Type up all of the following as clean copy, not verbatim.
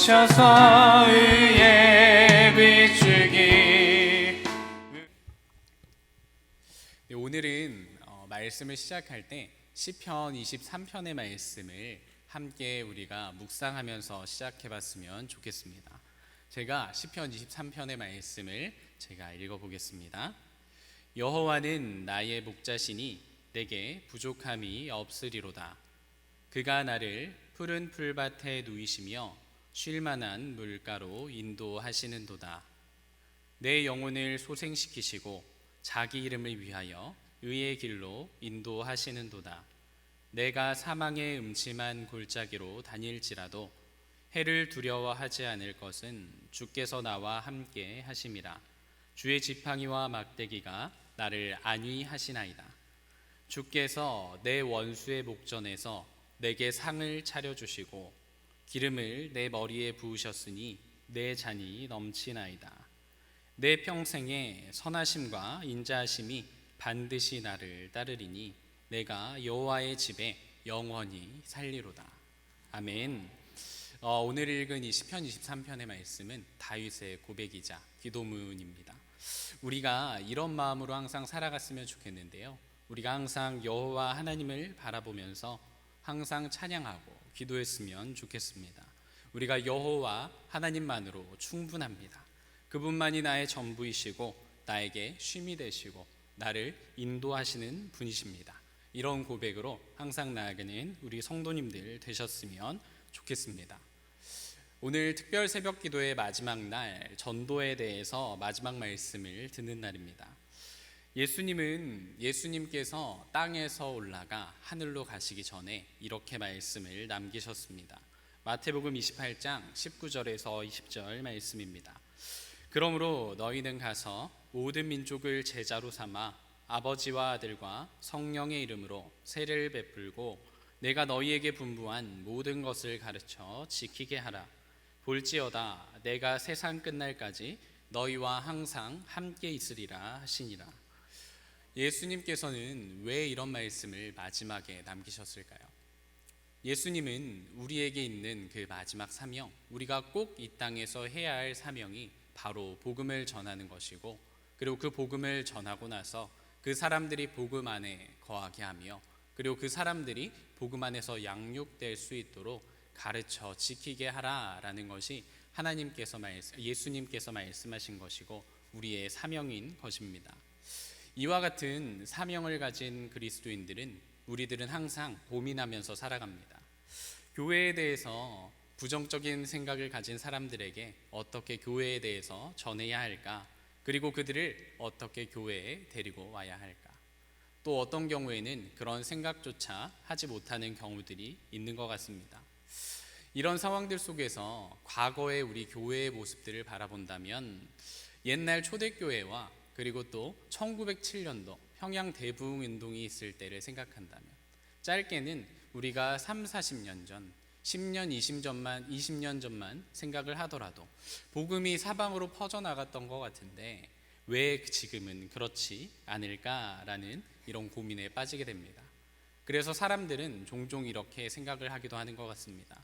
오셔서 의에 비추기. 네, 오늘은 말씀을 시작할 때 시편 23편의 말씀을 함께 우리가 묵상하면서 시작해봤으면 좋겠습니다. 제가 시편 23편의 말씀을 제가 읽어보겠습니다. 여호와는 나의 목자시니 내게 부족함이 없으리로다. 그가 나를 푸른 풀밭에 누이시며 쉴만한 물가로 인도하시는도다. 내 영혼을 소생시키시고 자기 이름을 위하여 의의 길로 인도하시는도다. 내가 사망의 음침한 골짜기로 다닐지라도 해를 두려워하지 않을 것은 주께서 나와 함께 하심이라. 주의 지팡이와 막대기가 나를 안위하시나이다. 주께서 내 원수의 목전에서 내게 상을 차려주시고 기름을 내 머리에 부으셨으니 내 잔이 넘치나이다. 내 평생에 선하심과 인자하심이 반드시 나를 따르리니 내가 여호와의 집에 영원히 살리로다. 아멘. 오늘 읽은 이 시편 23편의 말씀은 다윗의 고백이자 기도문입니다. 우리가 이런 마음으로 항상 살아갔으면 좋겠는데요, 우리가 항상 여호와 하나님을 바라보면서 항상 찬양하고 기도했으면 좋겠습니다. 우리가 여호와 하나님만으로 충분합니다. 그분만이 나의 전부이시고 나에게 쉼이 되시고 나를 인도하시는 분이십니다. 이런 고백으로 항상 나아가는 우리 성도님들 되셨으면 좋겠습니다. 오늘 특별 새벽 기도의 마지막 날, 전도에 대해서 마지막 말씀을 듣는 날입니다. 예수님께서 땅에서 올라가 하늘로 가시기 전에 이렇게 말씀을 남기셨습니다. 마태복음 28장 19절에서 20절 말씀입니다. 그러므로 너희는 가서 모든 민족을 제자로 삼아 아버지와 아들과 성령의 이름으로 세례를 베풀고 내가 너희에게 분부한 모든 것을 가르쳐 지키게 하라. 볼지어다 내가 세상 끝날까지 너희와 항상 함께 있으리라 하시니라. 예수님께서는 왜 이런 말씀을 마지막에 남기셨을까요? 예수님은 우리에게 있는 그 마지막 사명, 우리가 꼭 이 땅에서 해야 할 사명이 바로 복음을 전하는 것이고, 그리고 그 복음을 전하고 나서 그 사람들이 복음 안에 거하게 하며, 그리고 그 사람들이 복음 안에서 양육될 수 있도록 가르쳐 지키게 하라라는 것이 예수님께서 말씀하신 것이고 우리의 사명인 것입니다. 이와 같은 사명을 가진 그리스도인들은, 우리들은 항상 고민하면서 살아갑니다. 교회에 대해서 부정적인 생각을 가진 사람들에게 어떻게 교회에 대해서 전해야 할까? 그리고 그들을 어떻게 교회에 데리고 와야 할까? 또 어떤 경우에는 그런 생각조차 하지 못하는 경우들이 있는 것 같습니다. 이런 상황들 속에서 과거의 우리 교회의 모습들을 바라본다면, 옛날 초대교회와 그리고 또 1907년도 평양 대부흥운동이 있을 때를 생각한다면, 짧게는 우리가 30-40년 전, 10년, 20년 전만 생각을 하더라도 복음이 사방으로 퍼져나갔던 것 같은데 왜 지금은 그렇지 않을까라는 이런 고민에 빠지게 됩니다. 그래서 사람들은 종종 이렇게 생각을 하기도 하는 것 같습니다.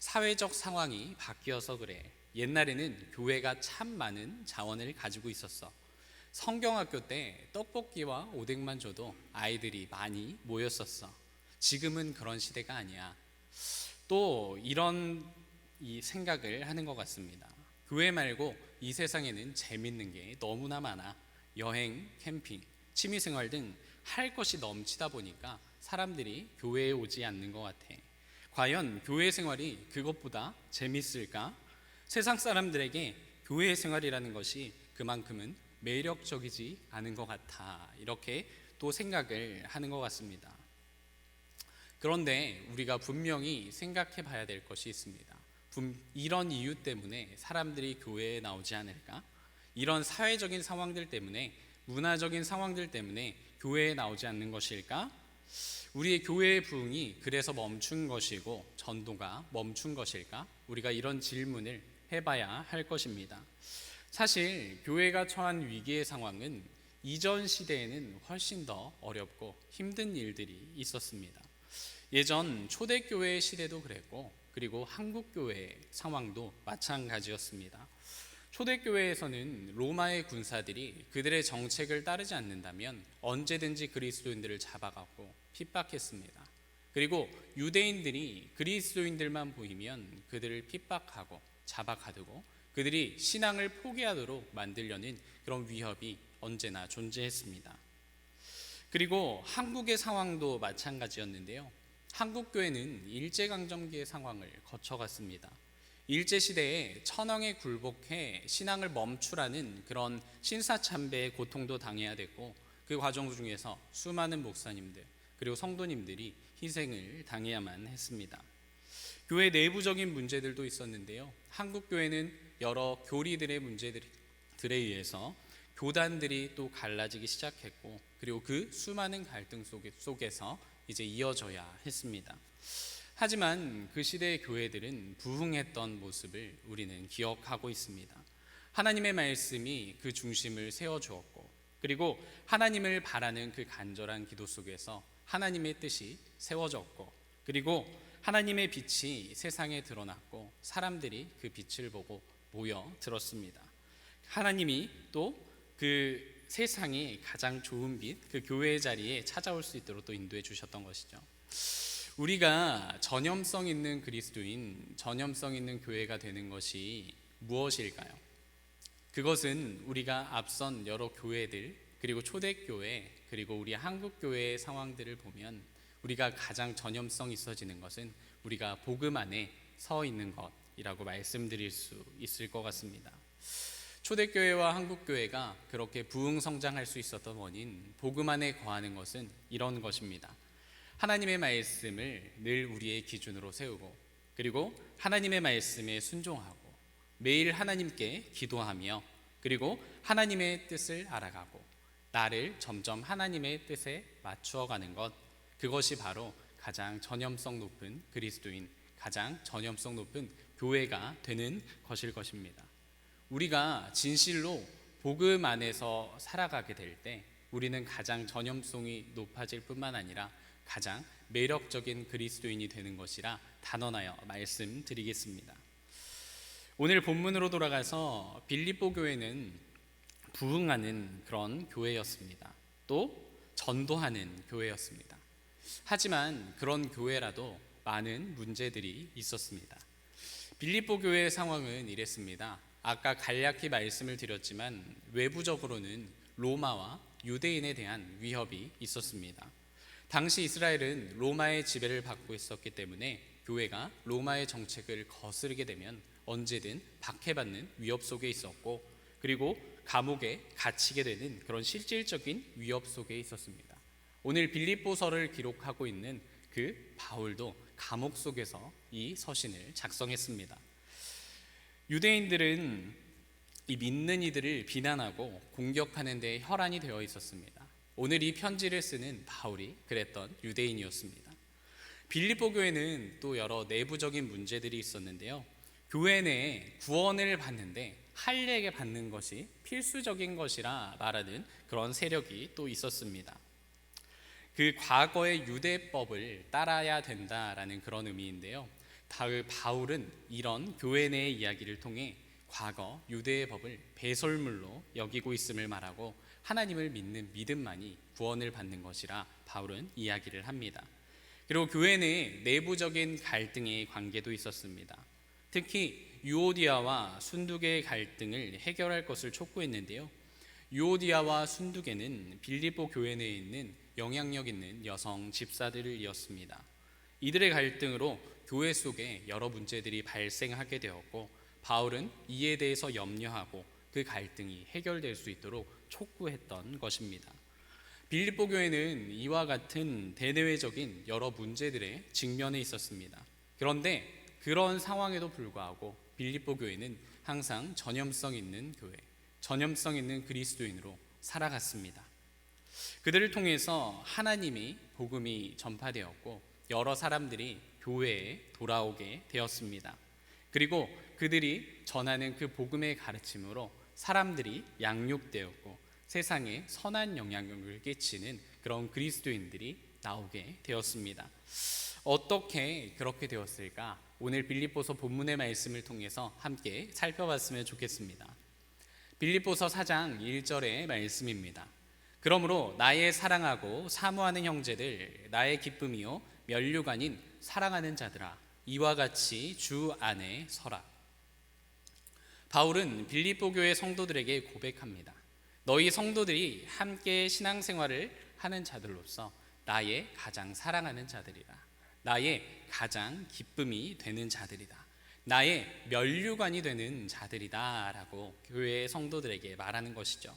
사회적 상황이 바뀌어서 그래. 옛날에는 교회가 참 많은 자원을 가지고 있었어. 성경학교 때 떡볶이와 오뎅만 줘도 아이들이 많이 모였었어. 지금은 그런 시대가 아니야. 또 이런 생각을 하는 것 같습니다. 교회 말고 이 세상에는 재밌는 게 너무나 많아. 여행, 캠핑, 취미생활 등 할 것이 넘치다 보니까 사람들이 교회에 오지 않는 것 같아. 과연 교회 생활이 그것보다 재밌을까? 세상 사람들에게 교회 생활이라는 것이 그만큼은 매력적이지 않은 것 같아. 이렇게 또 생각을 하는 것 같습니다. 그런데 우리가 분명히 생각해 봐야 될 것이 있습니다. 이런 이유 때문에 사람들이 교회에 나오지 않을까? 이런 사회적인 상황들 때문에, 문화적인 상황들 때문에 교회에 나오지 않는 것일까? 우리의 교회의 부흥이 그래서 멈춘 것이고 전도가 멈춘 것일까? 우리가 이런 질문을 해봐야 할 것입니다. 사실 교회가 처한 위기의 상황은 이전 시대에는 훨씬 더 어렵고 힘든 일들이 있었습니다. 예전 초대교회 시대도 그랬고, 그리고 한국교회 상황도 마찬가지였습니다. 초대교회에서는 로마의 군사들이 그들의 정책을 따르지 않는다면 언제든지 그리스도인들을 잡아가고 핍박했습니다. 그리고 유대인들이 그리스도인들만 보이면 그들을 핍박하고 잡아가두고 그들이 신앙을 포기하도록 만들려는 그런 위협이 언제나 존재했습니다. 그리고 한국의 상황도 마찬가지였는데요. 한국교회는 일제강점기의 상황을 거쳐갔습니다. 일제시대에 천황에 굴복해 신앙을 멈추라는 그런 신사참배의 고통도 당해야 됐고, 그 과정 중에서 수많은 목사님들 그리고 성도님들이 희생을 당해야만 했습니다. 교회 내부적인 문제들도 있었는데요. 한국교회는 여러 교리들의 문제들에 의해서 교단들이 또 갈라지기 시작했고, 그리고 그 수많은 갈등 속에서 이제 이어져야 했습니다. 하지만 그 시대의 교회들은 부흥했던 모습을 우리는 기억하고 있습니다. 하나님의 말씀이 그 중심을 세워주었고, 그리고 하나님을 바라는 그 간절한 기도 속에서 하나님의 뜻이 세워졌고, 그리고 하나님의 빛이 세상에 드러났고 사람들이 그 빛을 보고 모여들었습니다. 하나님이 또 그 세상이 가장 좋은 빛, 그 교회의 자리에 찾아올 수 있도록 또 인도해 주셨던 것이죠. 우리가 전염성 있는 그리스도인, 전염성 있는 교회가 되는 것이 무엇일까요? 그것은 우리가 앞선 여러 교회들, 그리고 초대교회, 그리고 우리 한국교회의 상황들을 보면 우리가 가장 전염성 있어지는 것은 우리가 복음 안에 서 있는 것이라고 말씀드릴 수 있을 것 같습니다. 초대교회와 한국교회가 그렇게 부흥성장할 수 있었던 원인, 복음 안에 거하는 것은 이런 것입니다. 하나님의 말씀을 늘 우리의 기준으로 세우고, 그리고 하나님의 말씀에 순종하고, 매일 하나님께 기도하며, 그리고 하나님의 뜻을 알아가고 나를 점점 하나님의 뜻에 맞추어 가는 것, 그것이 바로 가장 전염성 높은 그리스도인, 가장 전염성 높은 교회가 되는 것일 것입니다. 우리가 진실로 복음 안에서 살아가게 될 때 우리는 가장 전염성이 높아질 뿐만 아니라 가장 매력적인 그리스도인이 되는 것이라 단언하여 말씀드리겠습니다. 오늘 본문으로 돌아가서 빌립보 교회는 부흥하는 그런 교회였습니다. 또 전도하는 교회였습니다. 하지만 그런 교회라도 많은 문제들이 있었습니다. 빌립보 교회의 상황은 이랬습니다. 아까 간략히 말씀을 드렸지만 외부적으로는 로마와 유대인에 대한 위협이 있었습니다. 당시 이스라엘은 로마의 지배를 받고 있었기 때문에 교회가 로마의 정책을 거스르게 되면 언제든 박해받는 위협 속에 있었고, 그리고 감옥에 갇히게 되는 그런 실질적인 위협 속에 있었습니다. 오늘 빌립보서를 기록하고 있는 그 바울도 감옥 속에서 이 서신을 작성했습니다. 유대인들은 이 믿는 이들을 비난하고 공격하는 데 혈안이 되어 있었습니다. 오늘 이 편지를 쓰는 바울이 그랬던 유대인이었습니다. 빌립보 교회는 또 여러 내부적인 문제들이 있었는데요. 교회 내에 구원을 받는데 할례에 받는 것이 필수적인 것이라 말하는 그런 세력이 또 있었습니다. 그 과거의 유대법을 따라야 된다라는 그런 의미인데요. 바울은 이런 교회 내의 이야기를 통해 과거 유대의 법을 배설물로 여기고 있음을 말하고 하나님을 믿는 믿음만이 구원을 받는 것이라 바울은 이야기를 합니다. 그리고 교회 내에 내부적인 갈등의 관계도 있었습니다. 특히 유오디아와 순두계의 갈등을 해결할 것을 촉구했는데요. 유오디아와 순두계는 빌립보 교회 내에 있는 영향력 있는 여성 집사들이었습니다. 이들의 갈등으로 교회 속에 여러 문제들이 발생하게 되었고, 바울은 이에 대해서 염려하고 그 갈등이 해결될 수 있도록 촉구했던 것입니다. 빌립보 교회는 이와 같은 대내외적인 여러 문제들에 직면해 있었습니다. 그런데 그런 상황에도 불구하고 빌립보 교회는 항상 전염성 있는 교회, 전염성 있는 그리스도인으로 살아갔습니다. 그들을 통해서 하나님이 복음이 전파되었고 여러 사람들이 교회에 돌아오게 되었습니다. 그리고 그들이 전하는 그 복음의 가르침으로 사람들이 양육되었고 세상에 선한 영향력을 끼치는 그런 그리스도인들이 나오게 되었습니다. 어떻게 그렇게 되었을까? 오늘 빌립보서 본문의 말씀을 통해서 함께 살펴봤으면 좋겠습니다. 빌립보서 4장 1절의 말씀입니다. 그러므로 나의 사랑하고 사모하는 형제들, 나의 기쁨이요 면류관인 사랑하는 자들아, 이와 같이 주 안에 서라. 바울은 빌립보 교회 성도들에게 고백합니다. 너희 성도들이 함께 신앙생활을 하는 자들로서 나의 가장 사랑하는 자들이라. 나의 가장 기쁨이 되는 자들이다. 나의 면류관이 되는 자들이다 라고 교회의 성도들에게 말하는 것이죠.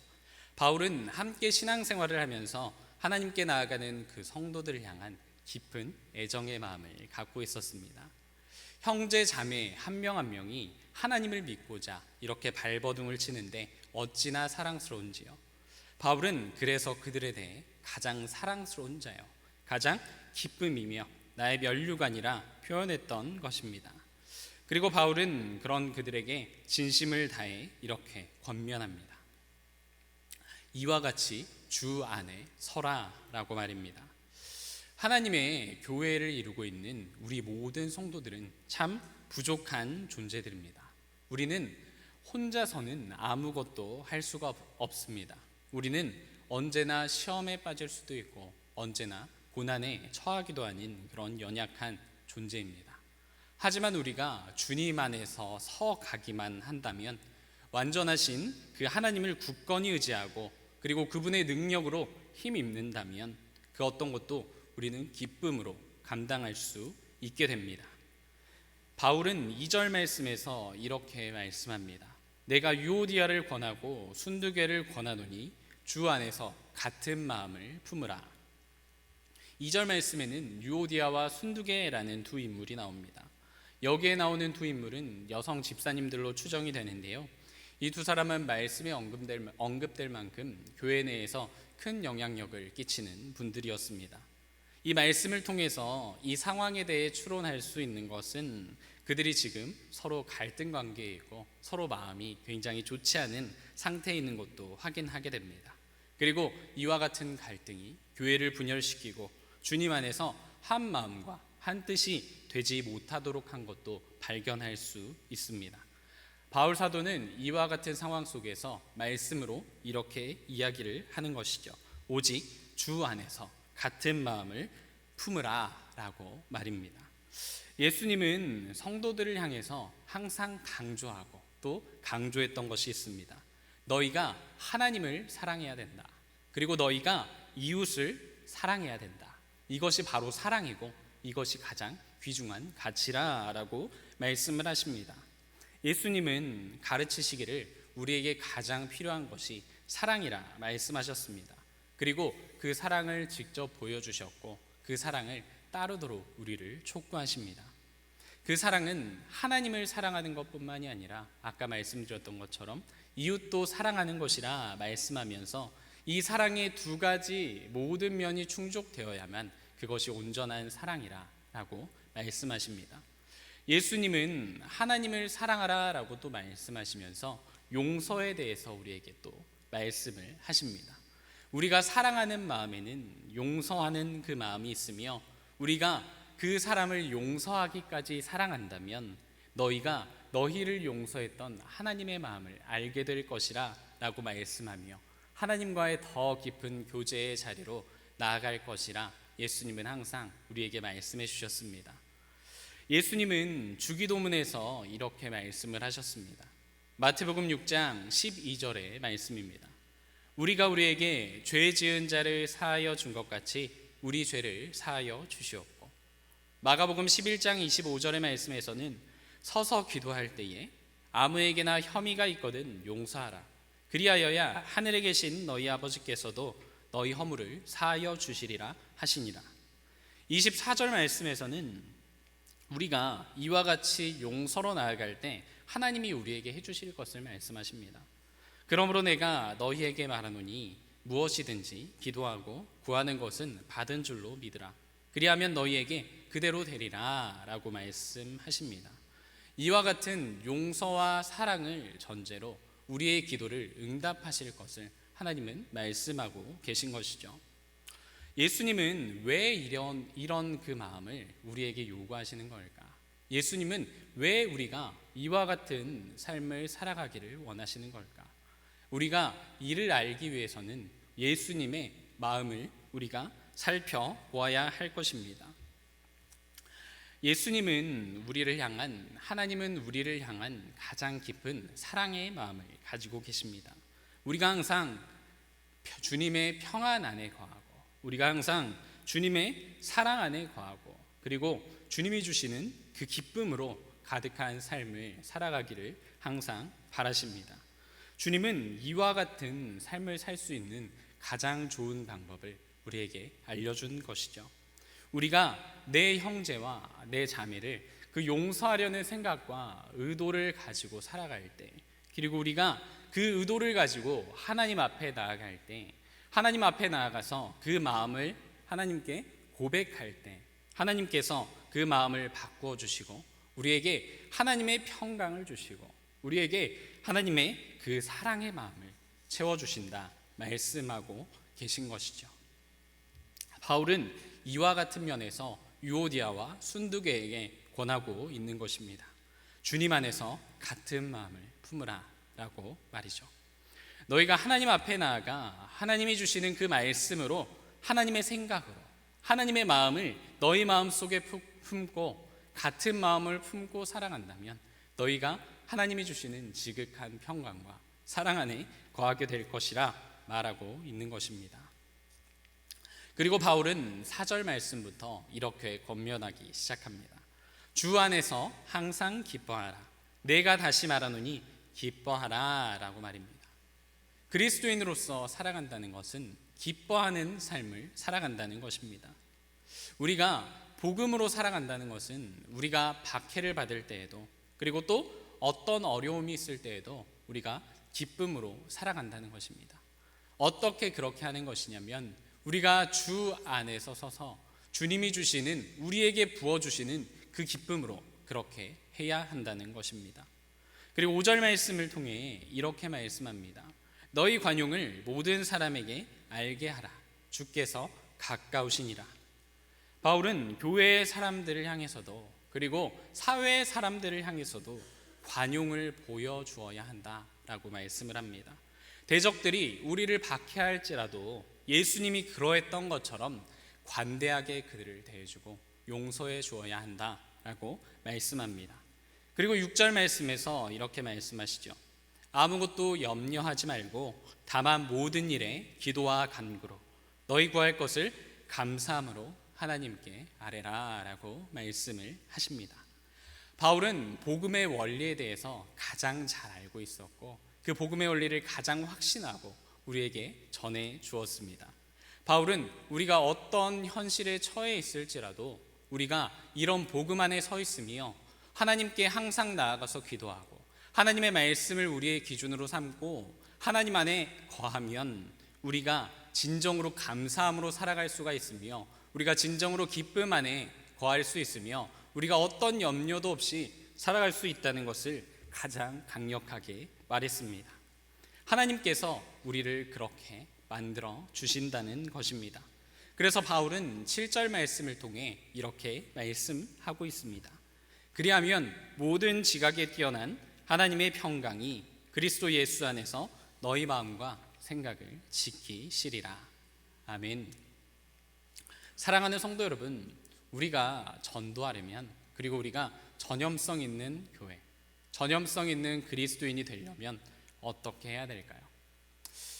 바울은 함께 신앙생활을 하면서 하나님께 나아가는 그 성도들을 향한 깊은 애정의 마음을 갖고 있었습니다. 형제 자매 한 명 한 명이 하나님을 믿고자 이렇게 발버둥을 치는데 어찌나 사랑스러운지요. 바울은 그래서 그들에 대해 가장 사랑스러운 자요, 가장 기쁨이며 나의 면류관이라 표현했던 것입니다. 그리고 바울은 그런 그들에게 진심을 다해 이렇게 권면합니다. 이와 같이 주 안에 서라라고 말입니다. 하나님의 교회를 이루고 있는 우리 모든 성도들은 참 부족한 존재들입니다. 우리는 혼자서는 아무것도 할 수가 없습니다. 우리는 언제나 시험에 빠질 수도 있고 언제나 고난에 처하기도 하는 그런 연약한 존재입니다. 하지만 우리가 주님 안에서 서 가기만 한다면 완전하신 그 하나님을 굳건히 의지하고 그리고 그분의 능력으로 힘입는다면 그 어떤 것도 우리는 기쁨으로 감당할 수 있게 됩니다. 바울은 2절 말씀에서 이렇게 말씀합니다. 내가 유오디아를 권하고 순두계를 권하노니 주 안에서 같은 마음을 품으라. 2절 말씀에는 유오디아와 순두계라는 두 인물이 나옵니다. 여기에 나오는 두 인물은 여성 집사님들로 추정이 되는데요. 이 두 사람은 말씀에 언급될 만큼 교회 내에서 큰 영향력을 끼치는 분들이었습니다. 이 말씀을 통해서 이 상황에 대해 추론할 수 있는 것은 그들이 지금 서로 갈등 관계에 있고 서로 마음이 굉장히 좋지 않은 상태에 있는 것도 확인하게 됩니다. 그리고 이와 같은 갈등이 교회를 분열시키고 주님 안에서 한 마음과 한 뜻이 되지 못하도록 한 것도 발견할 수 있습니다. 바울 사도는 이와 같은 상황 속에서 말씀으로 이렇게 이야기를 하는 것이죠. 오직 주 안에서 같은 마음을 품으라 라고 말입니다. 예수님은 성도들을 향해서 항상 강조하고 또 강조했던 것이 있습니다. 너희가 하나님을 사랑해야 된다. 그리고 너희가 이웃을 사랑해야 된다. 이것이 바로 사랑이고 이것이 가장 귀중한 가치라라고 말씀을 하십니다. 예수님은 가르치시기를 우리에게 가장 필요한 것이 사랑이라 말씀하셨습니다. 그리고 그 사랑을 직접 보여주셨고 그 사랑을 따르도록 우리를 촉구하십니다. 그 사랑은 하나님을 사랑하는 것뿐만이 아니라 아까 말씀드렸던 것처럼 이웃도 사랑하는 것이라 말씀하면서 이 사랑의 두 가지 모든 면이 충족되어야만 그것이 온전한 사랑이라 라고 말씀하십니다. 예수님은 하나님을 사랑하라 라고 또 말씀하시면서 용서에 대해서 우리에게 또 말씀을 하십니다. 우리가 사랑하는 마음에는 용서하는 그 마음이 있으며 우리가 그 사람을 용서하기까지 사랑한다면 너희가 너희를 용서했던 하나님의 마음을 알게 될 것이라 라고 말씀하며 하나님과의 더 깊은 교제의 자리로 나아갈 것이라 예수님은 항상 우리에게 말씀해 주셨습니다. 예수님은 주기도문에서 이렇게 말씀을 하셨습니다. 마태복음 6장 12절의 말씀입니다. 우리가 우리에게 죄 지은 자를 사하여 준 것 같이 우리 죄를 사하여 주시옵고, 마가복음 11장 25절의 말씀에서는 서서 기도할 때에 아무에게나 혐의가 있거든 용서하라. 그리하여야 하늘에 계신 너희 아버지께서도 너희 허물을 사하여 주시리라 하시니라. 24절 말씀에서는 우리가 이와 같이 용서로 나아갈 때 하나님이 우리에게 해주실 것을 말씀하십니다. 그러므로 내가 너희에게 말하노니 무엇이든지 기도하고 구하는 것은 받은 줄로 믿으라. 그리하면 너희에게 그대로 되리라 라고 말씀하십니다. 이와 같은 용서와 사랑을 전제로 우리의 기도를 응답하실 것을 하나님은 말씀하고 계신 것이죠. 예수님은 왜 이런 그 마음을 우리에게 요구하시는 걸까? 예수님은 왜 우리가 이와 같은 삶을 살아가기를 원하시는 걸까? 우리가 이를 알기 위해서는 예수님의 마음을 우리가 살펴보아야 할 것입니다. 하나님은 우리를 향한 가장 깊은 사랑의 마음을 가지고 계십니다. 우리가 항상 주님의 평안 안에 거하고, 우리가 항상 주님의 사랑 안에 거하고, 그리고 주님이 주시는 그 기쁨으로 가득한 삶을 살아가기를 항상 바라십니다. 주님은 이와 같은 삶을 살 수 있는 가장 좋은 방법을 우리에게 알려준 것이죠. 우리가 내 형제와 내 자매를 그 용서하려는 생각과 의도를 가지고 살아갈 때, 그리고 우리가 그 의도를 가지고 하나님 앞에 나아갈 때, 하나님 앞에 나아가서 그 마음을 하나님께 고백할 때, 하나님께서 그 마음을 바꾸어 주시고 우리에게 하나님의 평강을 주시고 우리에게 하나님의 그 사랑의 마음을 채워주신다 말씀하고 계신 것이죠. 바울은 이와 같은 면에서 유오디아와 순두계에게 권하고 있는 것입니다. 주님 안에서 같은 마음을 품으라 라고 말이죠. 너희가 하나님 앞에 나아가 하나님이 주시는 그 말씀으로, 하나님의 생각으로, 하나님의 마음을 너희 마음속에 품고 같은 마음을 품고 살아간다면 너희가 하나님이 주시는 지극한 평강과 사랑 안에 거하게 될 것이라 말하고 있는 것입니다. 그리고 바울은 4절 말씀부터 이렇게 권면하기 시작합니다. 주 안에서 항상 기뻐하라. 내가 다시 말하노니 기뻐하라 라고 말입니다. 그리스도인으로서 살아간다는 것은 기뻐하는 삶을 살아간다는 것입니다. 우리가 복음으로 살아간다는 것은 우리가 박해를 받을 때에도, 그리고 또 어떤 어려움이 있을 때에도 우리가 기쁨으로 살아간다는 것입니다. 어떻게 그렇게 하는 것이냐면 우리가 주 안에서 서서 주님이 주시는, 우리에게 부어주시는 그 기쁨으로 그렇게 해야 한다는 것입니다. 그리고 5절 말씀을 통해 이렇게 말씀합니다. 너희 관용을 모든 사람에게 알게 하라. 주께서 가까우시니라. 바울은 교회의 사람들을 향해서도, 그리고 사회의 사람들을 향해서도 관용을 보여주어야 한다라고 말씀을 합니다. 대적들이 우리를 박해할지라도 예수님이 그러했던 것처럼 관대하게 그들을 대해주고 용서해 주어야 한다라고 말씀합니다. 그리고 6절 말씀에서 이렇게 말씀하시죠. 아무것도 염려하지 말고 다만 모든 일에 기도와 간구로 너희 구할 것을 감사함으로 하나님께 아뢰라 라고 말씀을 하십니다. 바울은 복음의 원리에 대해서 가장 잘 알고 있었고 그 복음의 원리를 가장 확신하고 우리에게 전해 주었습니다. 바울은 우리가 어떤 현실에 처해 있을지라도 우리가 이런 복음 안에 서 있으며 하나님께 항상 나아가서 기도하고 하나님의 말씀을 우리의 기준으로 삼고 하나님 안에 거하면 우리가 진정으로 감사함으로 살아갈 수가 있으며 우리가 진정으로 기쁨 안에 거할 수 있으며 우리가 어떤 염려도 없이 살아갈 수 있다는 것을 가장 강력하게 말했습니다. 하나님께서 우리를 그렇게 만들어 주신다는 것입니다. 그래서 바울은 7절 말씀을 통해 이렇게 말씀하고 있습니다. 그리하면 모든 지각에 뛰어난 하나님의 평강이 그리스도 예수 안에서 너희 마음과 생각을 지키시리라. 아멘. 사랑하는 성도 여러분, 우리가 전도하려면, 그리고 우리가 전염성 있는 교회, 전염성 있는 그리스도인이 되려면 어떻게 해야 될까요?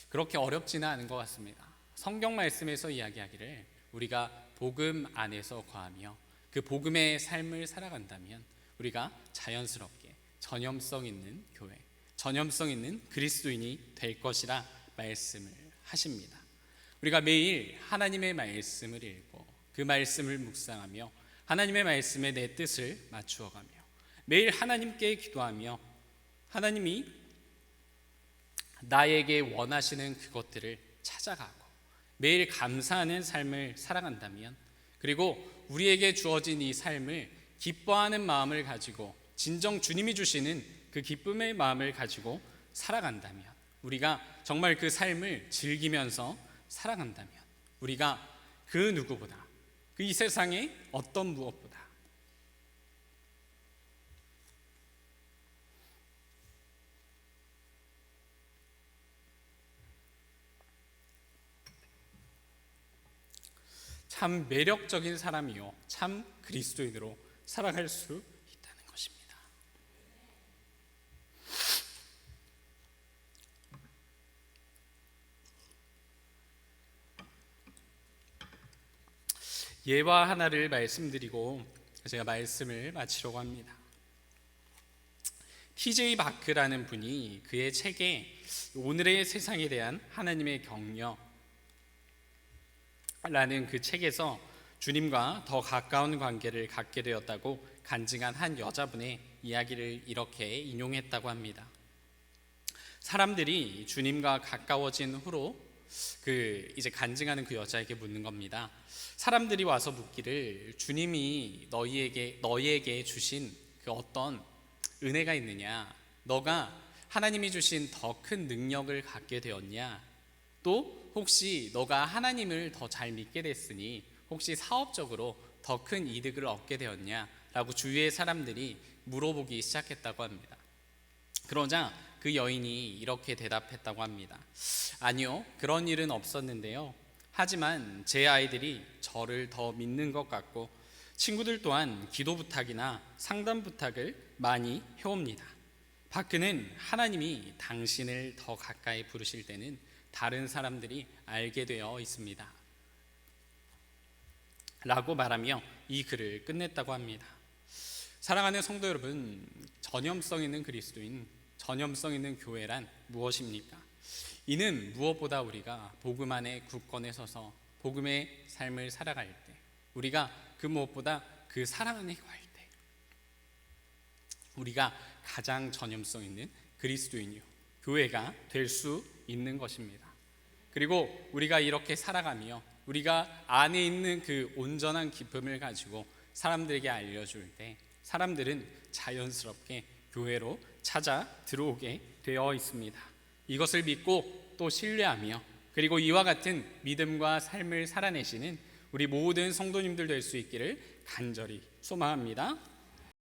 그렇게 어렵지는 않은 것 같습니다. 성경 말씀에서 이야기하기를 우리가 복음 안에서 거하며 그 복음의 삶을 살아간다면 우리가 자연스럽게 전염성 있는 교회, 전염성 있는 그리스도인이 될 것이라 말씀을 하십니다. 우리가 매일 하나님의 말씀을 읽고 그 말씀을 묵상하며 하나님의 말씀에 내 뜻을 맞추어가며 매일 하나님께 기도하며 하나님이 나에게 원하시는 그것들을 찾아가고 매일 감사하는 삶을 살아간다면, 그리고 우리에게 주어진 이 삶을 기뻐하는 마음을 가지고 진정 주님이 주시는 그 기쁨의 마음을 가지고 살아간다면, 우리가 정말 그 삶을 즐기면서 살아간다면 우리가 그 누구보다, 그 이 세상의 어떤 무엇보다 참 매력적인 사람이요, 참 그리스도인으로 살아갈 수 있다는 것입니다. 예화 하나를 말씀드리고 제가 말씀을 마치려고 합니다. TJ 바크라는 분이 그의 책에 오늘의 세상에 대한 하나님의 격려라는 그 책에서 주님과 더 가까운 관계를 갖게 되었다고 간증한 한 여자분의 이야기를 이렇게 인용했다고 합니다. 사람들이 주님과 가까워진 후로 이제 간증하는 그 여자에게 묻는 겁니다. 사람들이 와서 묻기를 주님이 너희에게 주신 그 어떤 은혜가 있느냐, 너가 하나님이 주신 더 큰 능력을 갖게 되었냐, 또 혹시 너가 하나님을 더 잘 믿게 됐으니 혹시 사업적으로 더 큰 이득을 얻게 되었냐 라고 주위의 사람들이 물어보기 시작했다고 합니다. 그러자 그 여인이 이렇게 대답했다고 합니다. 아니요, 그런 일은 없었는데요. 하지만 제 아이들이 저를 더 믿는 것 같고 친구들 또한 기도 부탁이나 상담 부탁을 많이 해옵니다. 바크는 하나님이 당신을 더 가까이 부르실 때는 다른 사람들이 알게 되어 있습니다 라고 말하며 이 글을 끝냈다고 합니다. 사랑하는 성도 여러분, 전염성 있는 그리스도인, 전염성 있는 교회란 무엇입니까? 이는 무엇보다 우리가 복음 안에 굳건해 서서 복음의 삶을 살아갈 때, 우리가 그 무엇보다 그 사랑 안에 거할 때 우리가 가장 전염성 있는 그리스도인이요 교회가 될 수 있는 것입니다. 그리고 우리가 이렇게 살아가며 우리가 안에 있는 그 온전한 기쁨을 가지고 사람들에게 알려줄 때 사람들은 자연스럽게 교회로 찾아 들어오게 되어 있습니다. 이것을 믿고 또 신뢰하며 그리고 이와 같은 믿음과 삶을 살아내시는 우리 모든 성도님들 될 수 있기를 간절히 소망합니다.